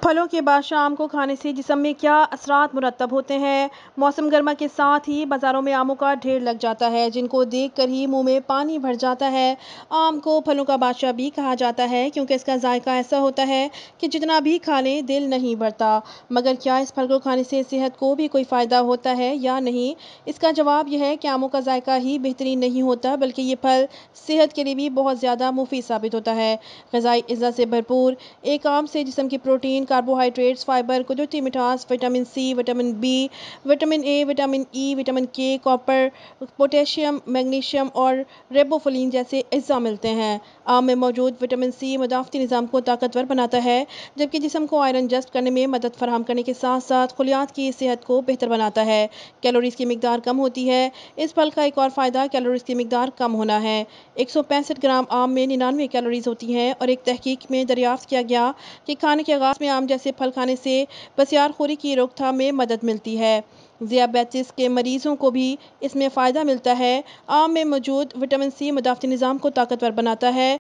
پھلوں کے بعد شام کو کھانے سے جسم میں کیا اثرات مرتب ہوتے ہیں؟ موسم گرما کے ساتھ ہی بازاروں میں آموں کا ڈھیر لگ جاتا ہے، جن کو دیکھ کر ہی منہ میں پانی بھر جاتا ہے۔ آم کو پھلوں کا بادشاہ بھی کہا جاتا ہے کیونکہ اس کا ذائقہ ایسا ہوتا ہے کہ جتنا بھی کھا لیں دل نہیں بھرتا۔ مگر کیا اس پھل کو کھانے سے صحت کو بھی کوئی فائدہ ہوتا ہے یا نہیں؟ اس کا جواب یہ ہے کہ آموں کا ذائقہ ہی بہترین نہیں ہوتا بلکہ یہ پھل صحت کے لیے بھی بہت زیادہ مفید ثابت ہوتا ہے۔ غذائی اجزا سے بھرپور ایک آم سے جسم کی پروٹین، کاربوہائیڈریٹس، فائبر، قدرتی مٹھاس، vitamin C, vitamin B, vitamin A, vitamin E, vitamin K, copper, potassium, magnesium اور ریبوفلین جیسے اجزا ملتے ہیں۔ آم میں موجود وٹامن سی مدافعتی نظام کو طاقتور بناتا ہے، جبکہ جسم کو آئرن جذب کرنے میں مدد فراہم کرنے کے ساتھ ساتھ خلیات کی صحت کو بہتر بناتا ہے۔ کیلوریز کی مقدار کم ہوتی ہے۔ اس پھل کا ایک اور فائدہ کیلوریز کی مقدار کم ہونا ہے۔ 165 گرام آم میں 99 کیلوریز ہوتی ہیں اور ایک تحقیق میں دریافت کیا گیا کہ کھانے کے آغاز میں آم جیسے پھل کھانے سے بسیار خوری کی روک تھام میں مدد ملتی ہے۔ ذیابیطس کے مریضوں کو بھی اس میں فائدہ ملتا ہے۔ آم میں موجود وٹامن سی مدافعتی نظام کو طاقتور بناتا ہے۔